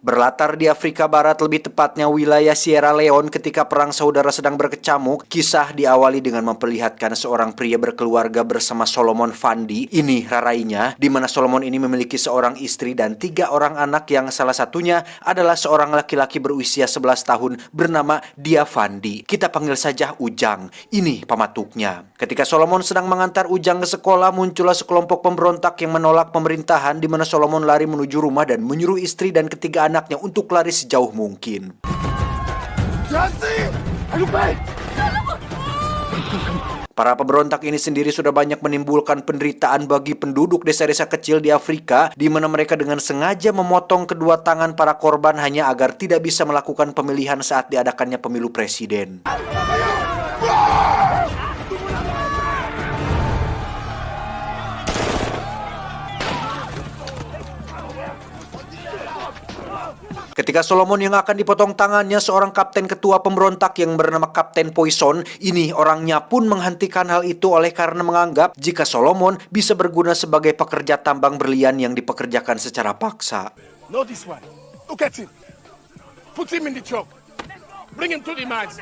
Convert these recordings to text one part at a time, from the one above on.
Berlatar di Afrika Barat, lebih tepatnya wilayah Sierra Leone, ketika perang saudara sedang berkecamuk, kisah diawali dengan memperlihatkan seorang pria berkeluarga bersama Solomon Fandi. Ini rarainya, di mana Solomon ini memiliki seorang istri dan 3 orang anak yang salah satunya adalah seorang laki-laki berusia 11 tahun bernama Dia Fandi. Kita panggil saja Ujang. Ini pematuknya. Ketika Solomon sedang mengantar Ujang ke sekolah, muncullah sekelompok pemberontak yang menolak pemerintahan, di mana Solomon lari menuju rumah dan menyuruh istri dan ketiga anaknya untuk lari sejauh mungkin. Para pemberontak ini sendiri sudah banyak menimbulkan penderitaan bagi penduduk desa-desa kecil di Afrika, di mana mereka dengan sengaja memotong kedua tangan para korban hanya agar tidak bisa melakukan pemilihan saat diadakannya pemilu presiden. Ketika Solomon yang akan dipotong tangannya, seorang kapten ketua pemberontak yang bernama Kapten Poison, ini orangnya pun menghentikan hal itu oleh karena menganggap jika Solomon bisa berguna sebagai pekerja tambang berlian yang dipekerjakan secara paksa. Know this one. Look at him. Put him in the truck. Bring him to the mines.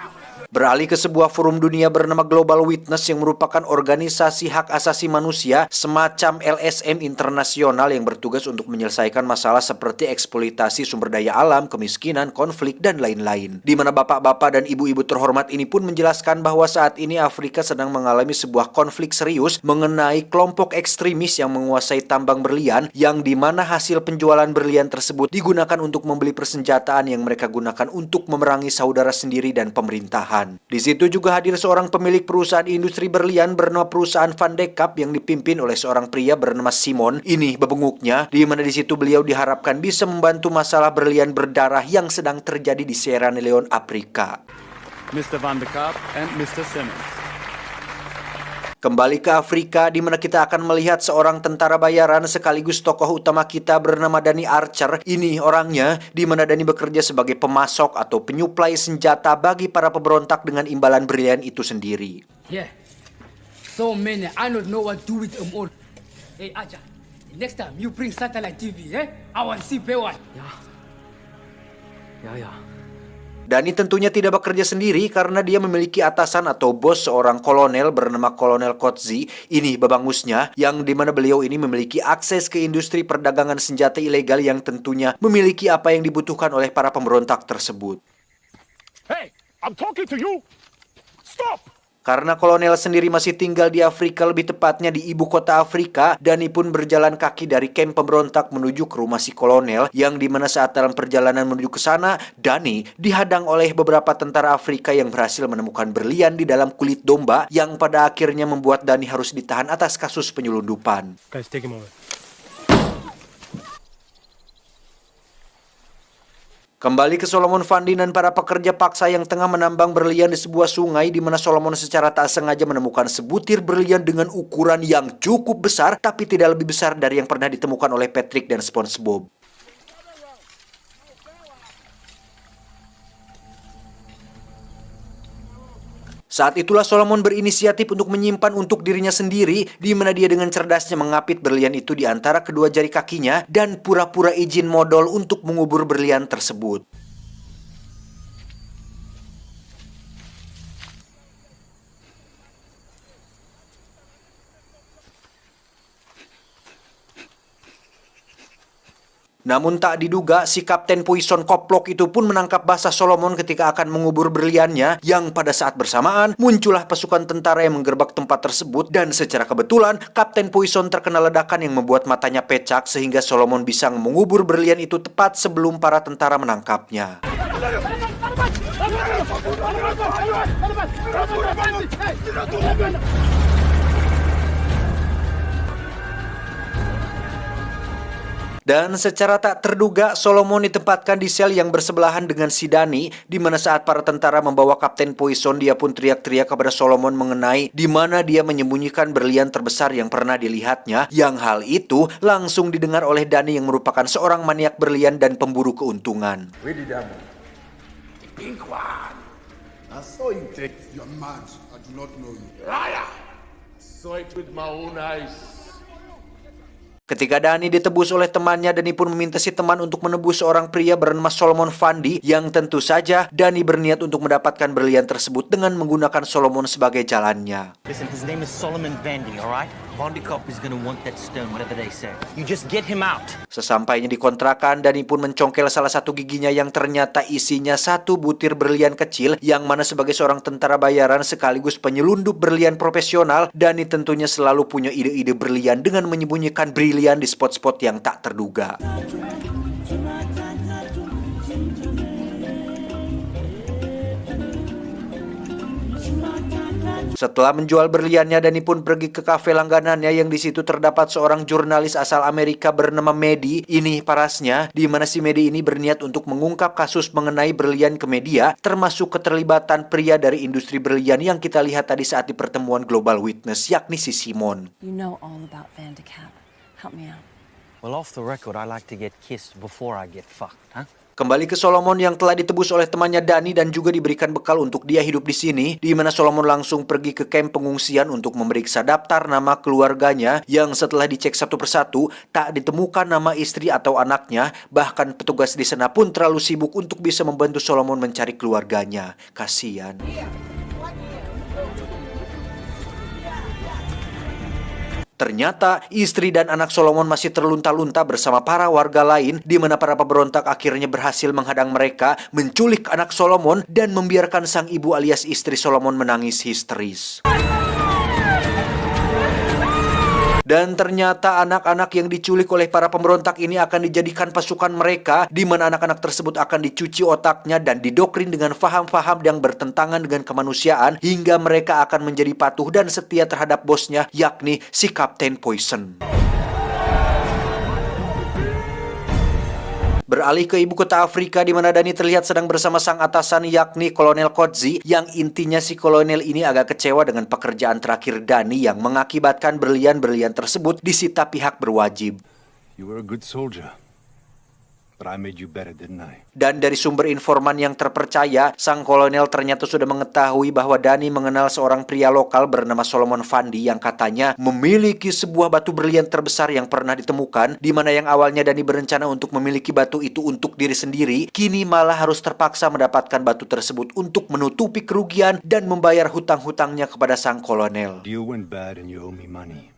Beralih ke sebuah forum dunia bernama Global Witness yang merupakan organisasi hak asasi manusia semacam LSM internasional yang bertugas untuk menyelesaikan masalah seperti eksploitasi sumber daya alam, kemiskinan, konflik, dan lain-lain. Di mana bapak-bapak dan ibu-ibu terhormat ini pun menjelaskan bahwa saat ini Afrika sedang mengalami sebuah konflik serius mengenai kelompok ekstremis yang menguasai tambang berlian, yang di mana hasil penjualan berlian tersebut digunakan untuk membeli persenjataan yang mereka gunakan untuk memerangi saudara sendiri dan pemerintahan. Di situ juga hadir seorang pemilik perusahaan industri berlian bernama perusahaan Van de Kaap yang dipimpin oleh seorang pria bernama Simon. Ini bebenguknya, di mana di situ beliau diharapkan bisa membantu masalah berlian berdarah yang sedang terjadi di Sierra Leone, Afrika. Mr. Van de Kaap and Mr. Simmons. Kembali ke Afrika, di mana kita akan melihat seorang tentara bayaran sekaligus tokoh utama kita bernama Danny Archer. Ini orangnya, di mana Danny bekerja sebagai pemasok atau penyuplai senjata bagi para pemberontak dengan imbalan berlian itu sendiri. Yeah, so many, I don't know what to do with them all. Hey Aja, next time you bring satellite TV, I want to see P1. Ja. Danny tentunya tidak bekerja sendiri karena dia memiliki atasan atau bos, seorang kolonel bernama Kolonel Kotzi. Ini babangusnya, yang dimana beliau ini memiliki akses ke industri perdagangan senjata ilegal yang tentunya memiliki apa yang dibutuhkan oleh para pemberontak tersebut. Hey, I'm talking to you. Stop! Karena kolonel sendiri masih tinggal di Afrika, lebih tepatnya di ibu kota Afrika, Danny pun berjalan kaki dari kamp pemberontak menuju ke rumah si kolonel, yang dimana saat dalam perjalanan menuju ke sana, Danny dihadang oleh beberapa tentara Afrika yang berhasil menemukan berlian di dalam kulit domba, yang pada akhirnya membuat Danny harus ditahan atas kasus penyelundupan. Guys, take him over. Kembali ke Solomon Fandi dan para pekerja paksa yang tengah menambang berlian di sebuah sungai, di mana Solomon secara tak sengaja menemukan sebutir berlian dengan ukuran yang cukup besar, tapi tidak lebih besar dari yang pernah ditemukan oleh Patrick dan SpongeBob. Saat itulah Solomon berinisiatif untuk menyimpan untuk dirinya sendiri, di mana dia dengan cerdasnya mengapit berlian itu di antara kedua jari kakinya dan pura-pura izin modal untuk mengubur berlian tersebut. Namun tak diduga, si Kapten Poison Koplok itu pun menangkap basah Solomon ketika akan mengubur berliannya, yang pada saat bersamaan muncullah pasukan tentara yang menggerbek tempat tersebut, dan secara kebetulan Kapten Poison terkena ledakan yang membuat matanya pecah sehingga Solomon bisa mengubur berlian itu tepat sebelum para tentara menangkapnya. Dan secara tak terduga, Solomon ditempatkan di sel yang bersebelahan dengan si Danny, di mana saat para tentara membawa Kapten Poison, dia pun teriak-teriak kepada Solomon mengenai di mana dia menyembunyikan berlian terbesar yang pernah dilihatnya, yang hal itu langsung didengar oleh Danny yang merupakan seorang maniak berlian dan pemburu keuntungan. Where did that one? The pink one. I saw you take. You're mad. I do not know you. Liar! I saw it with my own eyes. Ketika Dani ditebus oleh temannya, Dani pun meminta si teman untuk menebus seorang pria bernama Solomon Fandi yang tentu saja Dani berniat untuk mendapatkan berlian tersebut dengan menggunakan Solomon sebagai jalannya. Listen, his name is Solomon Vandy, all right? Van de Kop is gonna want that stone, whatever they say. You just get him out. Sesampainya di kontrakan, Dani pun mencongkel salah satu giginya yang ternyata isinya satu butir berlian kecil, yang mana sebagai seorang tentara bayaran sekaligus penyelundup berlian profesional, Dani tentunya selalu punya ide-ide berlian dengan menyembunyikan brilian di spot-spot yang tak terduga. Setelah menjual berliannya, Dani pun pergi ke kafe langganannya yang di situ terdapat seorang jurnalis asal Amerika bernama Medi. Ini parasnya, di mana si Medi ini berniat untuk mengungkap kasus mengenai berlian ke media, termasuk keterlibatan pria dari industri berlian yang kita lihat tadi saat di pertemuan Global Witness, yakni si Simon. You know all about Van de Kap. Help me out. Well, off the record, I like to get kissed before I get fucked, huh? Kembali ke Solomon yang telah ditebus oleh temannya Dani dan juga diberikan bekal untuk dia hidup di sini, di mana Solomon langsung pergi ke kamp pengungsian untuk memeriksa daftar nama keluarganya yang setelah dicek satu persatu tak ditemukan nama istri atau anaknya. Bahkan petugas di sana pun terlalu sibuk untuk bisa membantu Solomon mencari keluarganya. Kasian. Ternyata istri dan anak Solomon masih terlunta-lunta bersama para warga lain, di mana para pemberontak akhirnya berhasil menghadang mereka, menculik anak Solomon dan membiarkan sang ibu alias istri Solomon menangis histeris. Dan ternyata anak-anak yang diculik oleh para pemberontak ini akan dijadikan pasukan mereka, di mana anak-anak tersebut akan dicuci otaknya dan didoktrin dengan faham-faham yang bertentangan dengan kemanusiaan, hingga mereka akan menjadi patuh dan setia terhadap bosnya, yakni si Kapten Poison. Beralih ke ibu kota Afrika, di mana Dani terlihat sedang bersama sang atasan yakni Kolonel Kodzi, yang intinya si kolonel ini agak kecewa dengan pekerjaan terakhir Dani yang mengakibatkan berlian-berlian tersebut disita pihak berwajib. You were a good soldier, but I made you better, didn't I? Dan dari sumber informan yang terpercaya, sang kolonel ternyata sudah mengetahui bahwa Dani mengenal seorang pria lokal bernama Solomon Fandi yang katanya memiliki sebuah batu berlian terbesar yang pernah ditemukan, di mana yang awalnya Dani berencana untuk memiliki batu itu untuk diri sendiri, kini malah harus terpaksa mendapatkan batu tersebut untuk menutupi kerugian dan membayar hutang-hutangnya kepada sang kolonel. Deal went bad and you owe me money.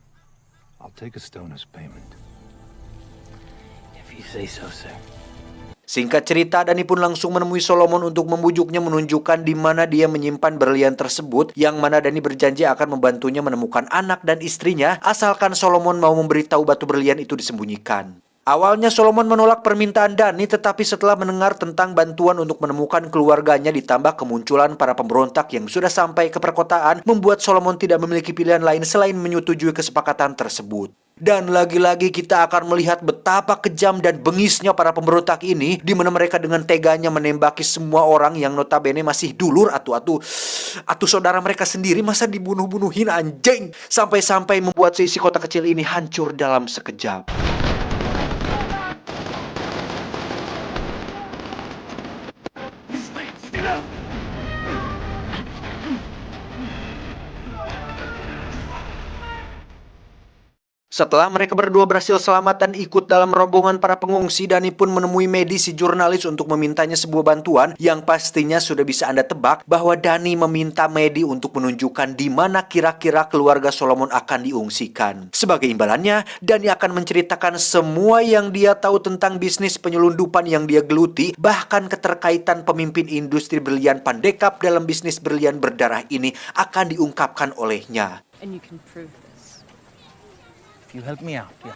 I'll take a stone as payment. If you say so, sir. Singkat cerita, Dani pun langsung menemui Solomon untuk membujuknya menunjukkan di mana dia menyimpan berlian tersebut, yang mana Dani berjanji akan membantunya menemukan anak dan istrinya, asalkan Solomon mau memberitahu batu berlian itu disembunyikan. Awalnya Solomon menolak permintaan Dani, tetapi setelah mendengar tentang bantuan untuk menemukan keluarganya ditambah kemunculan para pemberontak yang sudah sampai ke perkotaan, membuat Solomon tidak memiliki pilihan lain selain menyetujui kesepakatan tersebut. Dan lagi-lagi kita akan melihat betapa kejam dan bengisnya para pemberontak ini, di mana mereka dengan teganya menembaki semua orang yang notabene masih dulur atau saudara mereka sendiri. Masa dibunuh-bunuhin, anjing, sampai-sampai membuat seisi kota kecil ini hancur dalam sekejap. Setelah mereka berdua berhasil selamat dan ikut dalam rombongan para pengungsi, Dani pun menemui Medi si jurnalis untuk memintanya sebuah bantuan yang pastinya sudah bisa Anda tebak bahwa Dani meminta Medi untuk menunjukkan di mana kira-kira keluarga Solomon akan diungsikan. Sebagai imbalannya, Dani akan menceritakan semua yang dia tahu tentang bisnis penyelundupan yang dia geluti, bahkan keterkaitan pemimpin industri berlian Van de Kap dalam bisnis berlian berdarah ini akan diungkapkan olehnya. And you can prove this. You help me out, yeah.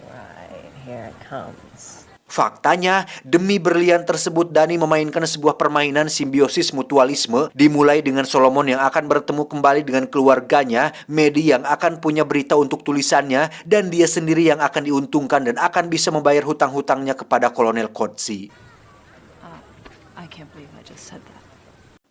Right, here it comes. Faktanya, demi berlian tersebut Dani memainkan sebuah permainan simbiosis mutualisme, dimulai dengan Solomon yang akan bertemu kembali dengan keluarganya, Medi yang akan punya berita untuk tulisannya, dan dia sendiri yang akan diuntungkan dan akan bisa membayar hutang-hutangnya kepada Kolonel Kodzi. I can't believe I just said that.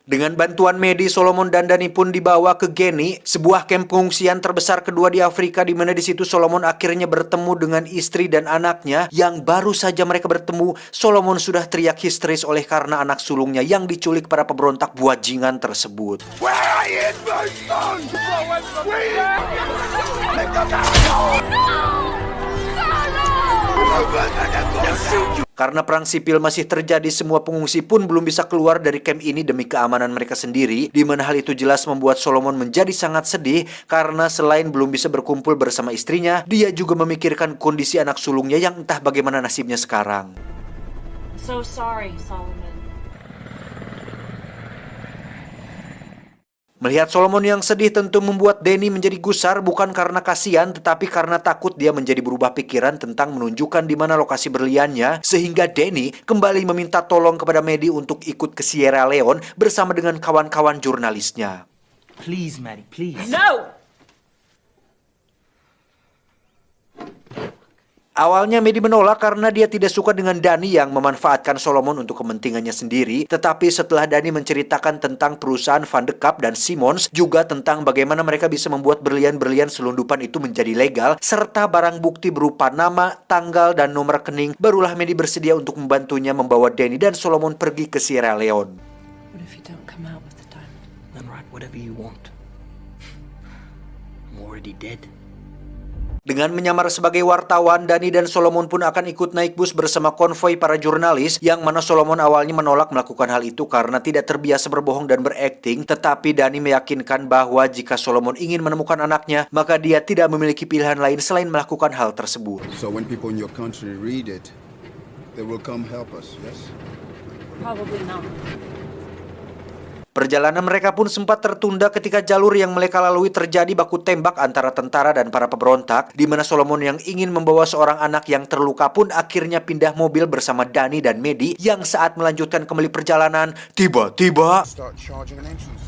Dengan bantuan Medi, Solomon dan Dani pun dibawa ke Geni, sebuah kamp pengungsian terbesar kedua di Afrika, di mana di situ Solomon akhirnya bertemu dengan istri dan anaknya. Yang baru saja mereka bertemu, Solomon sudah teriak histeris oleh karena anak sulungnya yang diculik para pemberontak buajingan tersebut. Where is my son? Where? Karena perang sipil masih terjadi, semua pengungsi pun belum bisa keluar dari kamp ini demi keamanan mereka sendiri, di mana hal itu jelas membuat Solomon menjadi sangat sedih karena selain belum bisa berkumpul bersama istrinya, dia juga memikirkan kondisi anak sulungnya yang entah bagaimana nasibnya sekarang. So sorry, Solomon. Melihat Solomon yang sedih tentu membuat Danny menjadi gusar, bukan karena kasihan tetapi karena takut dia menjadi berubah pikiran tentang menunjukkan di mana lokasi berliannya, sehingga Danny kembali meminta tolong kepada Maddie untuk ikut ke Sierra Leone bersama dengan kawan-kawan jurnalisnya. Please, Maddie, please. No! Awalnya Maddie menolak karena dia tidak suka dengan Danny yang memanfaatkan Solomon untuk kepentingannya sendiri. Tetapi setelah Danny menceritakan tentang perusahaan Van de Kaap dan Simmons, juga tentang bagaimana mereka bisa membuat berlian-berlian selundupan itu menjadi legal, serta barang bukti berupa nama, tanggal, dan nomor rekening, barulah Maddie bersedia untuk membantunya membawa Danny dan Solomon pergi ke Sierra Leone. What if you don't come out with the diamond? Then write whatever you want. I'm already dead. Dengan menyamar sebagai wartawan, Danny dan Solomon pun akan ikut naik bus bersama konvoi para jurnalis, yang mana Solomon awalnya menolak melakukan hal itu karena tidak terbiasa berbohong dan berakting, tetapi Danny meyakinkan bahwa jika Solomon ingin menemukan anaknya, maka dia tidak memiliki pilihan lain selain melakukan hal tersebut. So when people in your country read it, they will come help us, yes? Probably not. Perjalanan mereka pun sempat tertunda ketika jalur yang mereka lalui terjadi baku tembak antara tentara dan para pemberontak, di mana Solomon yang ingin membawa seorang anak yang terluka pun akhirnya pindah mobil bersama Danny dan Maddie, yang saat melanjutkan kembali perjalanan, tiba-tiba Start charging an entrance.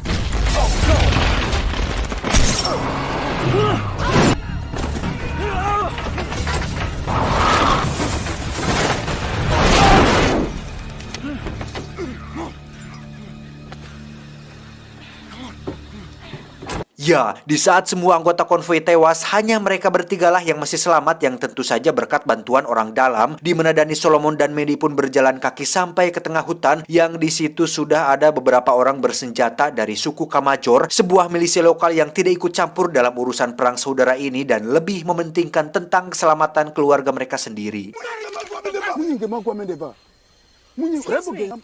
ya, di saat semua anggota konvoi tewas, hanya mereka bertigalah yang masih selamat, yang tentu saja berkat bantuan orang dalam, di mana Danny, Solomon, dan Maddie pun berjalan kaki sampai ke tengah hutan, yang di situ sudah ada beberapa orang bersenjata dari suku Kamajor, sebuah milisi lokal yang tidak ikut campur dalam urusan perang saudara ini dan lebih mementingkan tentang keselamatan keluarga mereka sendiri.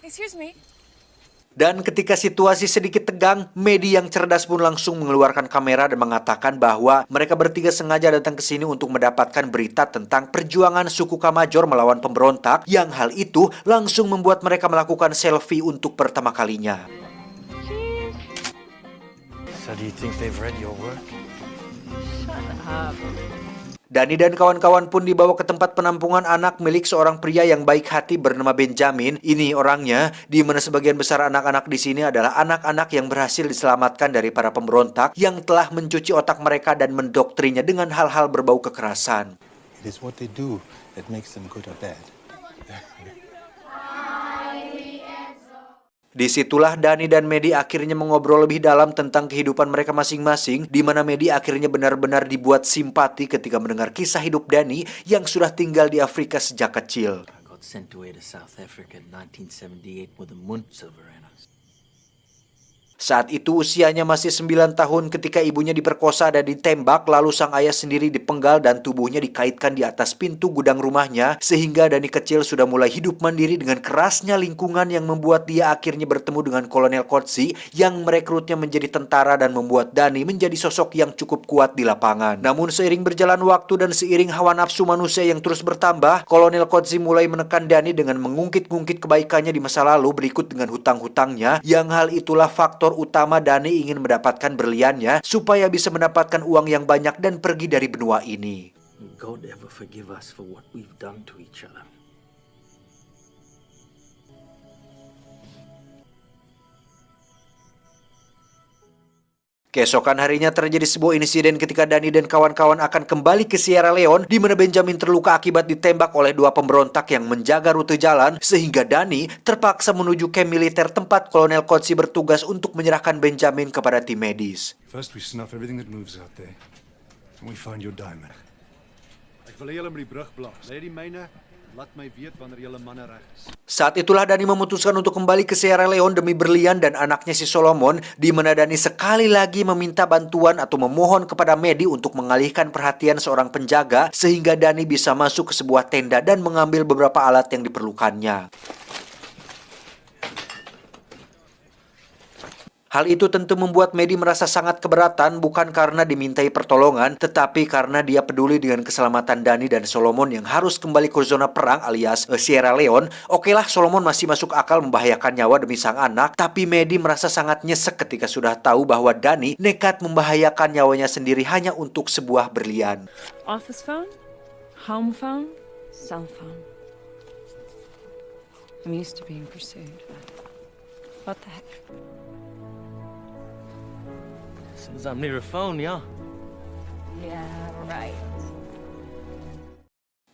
Excuse me. Dan ketika situasi sedikit tegang, Maddie yang cerdas pun langsung mengeluarkan kamera dan mengatakan bahwa mereka bertiga sengaja datang ke sini untuk mendapatkan berita tentang perjuangan suku Kamajor melawan pemberontak, yang hal itu langsung membuat mereka melakukan selfie untuk pertama kalinya. So do you think they've read your work? Danny dan kawan-kawan pun dibawa ke tempat penampungan anak milik seorang pria yang baik hati bernama Benjamin. Ini orangnya, di mana sebagian besar anak-anak di sini adalah anak-anak yang berhasil diselamatkan dari para pemberontak yang telah mencuci otak mereka dan mendoktrinnya dengan hal-hal berbau kekerasan. It is what they do that makes them good or bad. Disitulah Danny dan Maddie akhirnya mengobrol lebih dalam tentang kehidupan mereka masing-masing, di mana Maddie akhirnya benar-benar dibuat simpati ketika mendengar kisah hidup Danny yang sudah tinggal di Afrika sejak kecil. I got sent away to South Africa in 1978 with a Muntsilverenas. Saat itu usianya masih 9 tahun ketika ibunya diperkosa dan ditembak, lalu sang ayah sendiri dipenggal dan tubuhnya dikaitkan di atas pintu gudang rumahnya, sehingga Danny kecil sudah mulai hidup mandiri dengan kerasnya lingkungan yang membuat dia akhirnya bertemu dengan Kolonel Kotzi yang merekrutnya menjadi tentara dan membuat Danny menjadi sosok yang cukup kuat di lapangan. Namun seiring berjalan waktu dan seiring hawa nafsu manusia yang terus bertambah, Kolonel Kotzi mulai menekan Danny dengan mengungkit-ungkit kebaikannya di masa lalu berikut dengan hutang-hutangnya, yang hal itulah faktor utama Danny ingin mendapatkan berliannya supaya bisa mendapatkan uang yang banyak dan pergi dari benua ini. God ever forgive us for what we've done to each other? Keesokan harinya terjadi sebuah insiden ketika Danny dan kawan-kawan akan kembali ke Sierra Leone, di mana Benjamin terluka akibat ditembak oleh dua pemberontak yang menjaga rute jalan, sehingga Danny terpaksa menuju kamp militer tempat Kolonel Kotzi bertugas untuk menyerahkan Benjamin kepada tim medis. First we snuff everything that moves out there. And we find your diamond. Ek wil hê julle moet die brug blaas. Lê die myne Laat my weet wanneer julle manne reg is. Saat itulah Dani memutuskan untuk kembali ke Sierra Leone demi berlian dan anaknya si Solomon, di mana Dani sekali lagi meminta bantuan atau memohon kepada Maddie untuk mengalihkan perhatian seorang penjaga sehingga Dani bisa masuk ke sebuah tenda dan mengambil beberapa alat yang diperlukannya. Hal itu tentu membuat Maddie merasa sangat keberatan, bukan karena dimintai pertolongan, tetapi karena dia peduli dengan keselamatan Dani dan Solomon yang harus kembali ke zona perang alias Sierra Leone. Okelah, Solomon masih masuk akal membahayakan nyawa demi sang anak, tapi Maddie merasa sangat nyesek ketika sudah tahu bahwa Dani nekat membahayakan nyawanya sendiri hanya untuk sebuah berlian. Office phone, home phone, cell phone. I'm used to being pursued. What the heck? As soon as I'm near a phone, yeah. Yeah, right.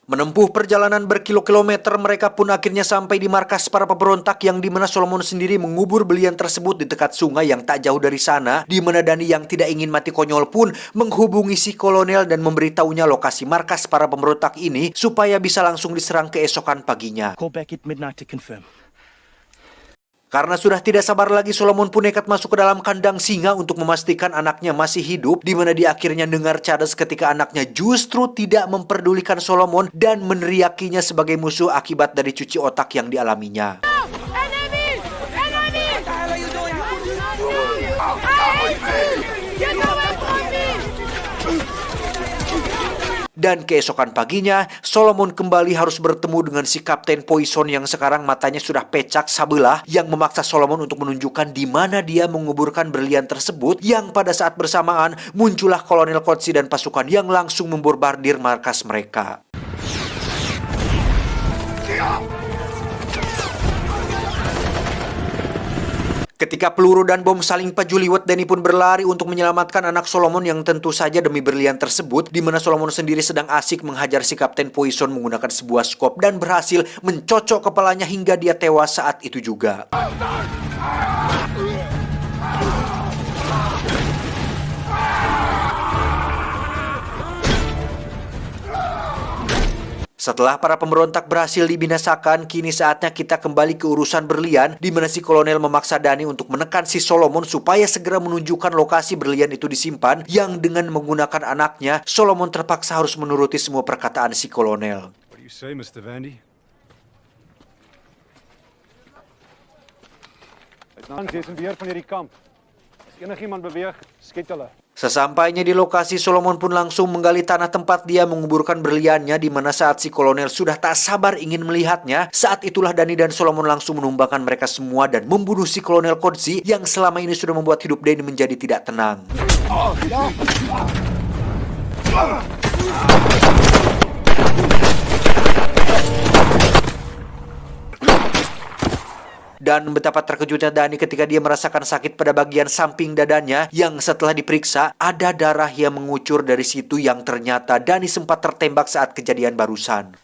Menempuh perjalanan berkilo-kilometer, mereka pun akhirnya sampai di markas para pemberontak yang dimana Solomon sendiri mengubur berlian tersebut di dekat sungai yang tak jauh dari sana, di mana Dani yang tidak ingin mati konyol pun menghubungi si kolonel dan memberitahunya lokasi markas para pemberontak ini supaya bisa langsung diserang keesokan paginya. Call back at midnight to confirm. Karena sudah tidak sabar lagi, Solomon pun nekat masuk ke dalam kandang singa untuk memastikan anaknya masih hidup, di mana dia akhirnya dengar cadas ketika anaknya justru tidak memperdulikan Solomon dan meneriakinya sebagai musuh akibat dari cuci otak yang dialaminya. Dan keesokan paginya, Solomon kembali harus bertemu dengan si Kapten Poison yang sekarang matanya sudah pecak sabelah, yang memaksa Solomon untuk menunjukkan di mana dia menguburkan berlian tersebut, yang pada saat bersamaan muncullah Kolonel Kotsi dan pasukan yang langsung membombardir markas mereka. Ketika peluru dan bom saling pajuliwet, Dani pun berlari untuk menyelamatkan anak Solomon yang tentu saja demi berlian tersebut, di mana Solomon sendiri sedang asik menghajar si Kapten Poison menggunakan sebuah skop dan berhasil mencocok kepalanya hingga dia tewas saat itu juga. Setelah para pemberontak berhasil dibinasakan, kini saatnya kita kembali ke urusan berlian, di mana si kolonel memaksa Dani untuk menekan si Solomon supaya segera menunjukkan lokasi berlian itu disimpan, yang dengan menggunakan anaknya, Solomon terpaksa harus menuruti semua perkataan si kolonel. What do you say, Mr. Vandy? Luitenant, jy is in beheer van hierdie kamp. As enigiemand beweeg, skiet hulle. Sesampainya di lokasi, Solomon pun langsung menggali tanah tempat dia menguburkan berliannya, di mana saat si kolonel sudah tak sabar ingin melihatnya, saat itulah Dani dan Solomon langsung menumbangkan mereka semua dan membunuh si kolonel Kotsi yang selama ini sudah membuat hidup Dani menjadi tidak tenang. Dan betapa terkejutnya Dani ketika dia merasakan sakit pada bagian samping dadanya, yang setelah diperiksa ada darah yang mengucur dari situ, yang ternyata Dani sempat tertembak saat kejadian barusan.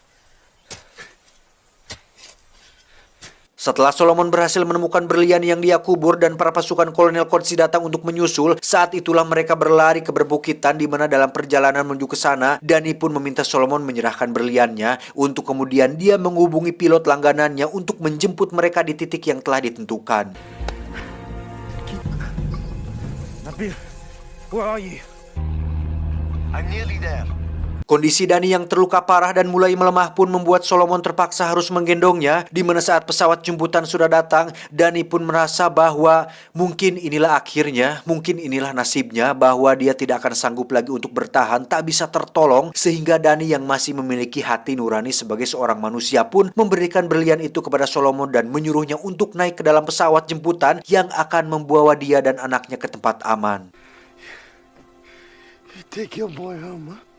Setelah Solomon berhasil menemukan berlian yang dia kubur dan para pasukan Kolonel Kotsi datang untuk menyusul, saat itulah mereka berlari ke berbukitan, di mana dalam perjalanan menuju ke sana, Dani pun meminta Solomon menyerahkan berliannya untuk kemudian dia menghubungi pilot langganannya untuk menjemput mereka di titik yang telah ditentukan. Nabil, where are you? I'm nearly there. Kondisi Dani yang terluka parah dan mulai melemah pun membuat Solomon terpaksa harus menggendongnya, di mana saat pesawat jemputan sudah datang, Dani pun merasa bahwa mungkin inilah akhirnya, mungkin inilah nasibnya, bahwa dia tidak akan sanggup lagi untuk bertahan, tak bisa tertolong, sehingga Dani yang masih memiliki hati nurani sebagai seorang manusia pun memberikan berlian itu kepada Solomon dan menyuruhnya untuk naik ke dalam pesawat jemputan yang akan membawa dia dan anaknya ke tempat aman. You take your boy home, huh?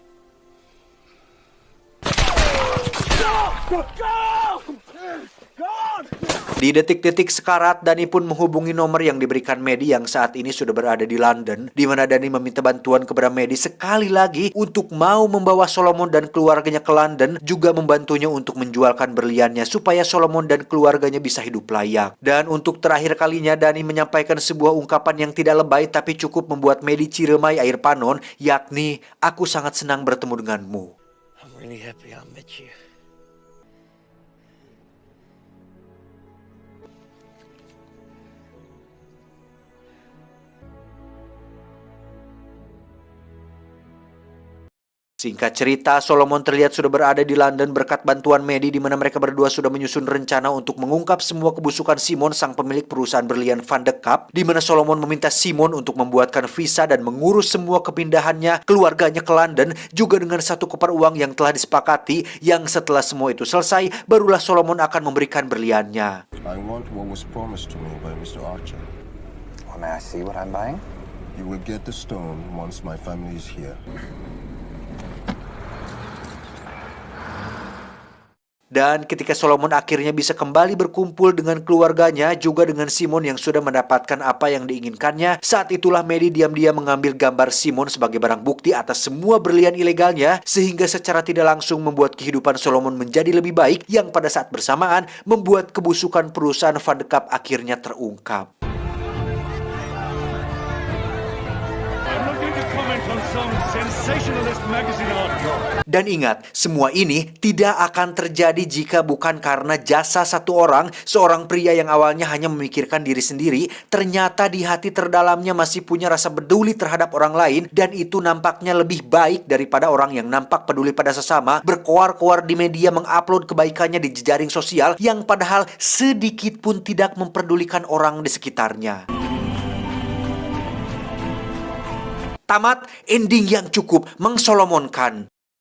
Di detik-detik sekarat, Dani pun menghubungi nomor yang diberikan Maddie yang saat ini sudah berada di London, di mana Dani meminta bantuan kepada Maddie sekali lagi untuk mau membawa Solomon dan keluarganya ke London, juga membantunya untuk menjualkan berliannya supaya Solomon dan keluarganya bisa hidup layak. Dan untuk terakhir kalinya, Dani menyampaikan sebuah ungkapan yang tidak lebay tapi cukup membuat Maddie ciremai air panon, yakni, "Aku sangat senang bertemu denganmu." I'm really happy I met you. Singkat cerita, Solomon terlihat sudah berada di London berkat bantuan Maddie, di mana mereka berdua sudah menyusun rencana untuk mengungkap semua kebusukan Simon, sang pemilik perusahaan berlian Van de Kaap, di mana Solomon meminta Simon untuk membuatkan visa dan mengurus semua kepindahannya keluarganya ke London, juga dengan satu koper uang yang telah disepakati, yang setelah semua itu selesai, barulah Solomon akan memberikan berliannya. I want what was promised to me by Mr. Archer. Well, may I see what I'm buying? You will get the stone once my family is here. Dan ketika Solomon akhirnya bisa kembali berkumpul dengan keluarganya, juga dengan Simon yang sudah mendapatkan apa yang diinginkannya, saat itulah Maddie diam-diam mengambil gambar Simon sebagai barang bukti atas semua berlian ilegalnya, sehingga secara tidak langsung membuat kehidupan Solomon menjadi lebih baik, yang pada saat bersamaan membuat kebusukan perusahaan Van de Kaap akhirnya terungkap. Dan ingat, semua ini tidak akan terjadi jika bukan karena jasa satu orang, seorang pria yang awalnya hanya memikirkan diri sendiri, ternyata di hati terdalamnya masih punya rasa peduli terhadap orang lain, dan itu nampaknya lebih baik daripada orang yang nampak peduli pada sesama, berkoar-koar di media mengupload kebaikannya di jejaring sosial, yang padahal sedikit pun tidak memperdulikan orang di sekitarnya. Tamat, ending yang cukup mengsolomonkan.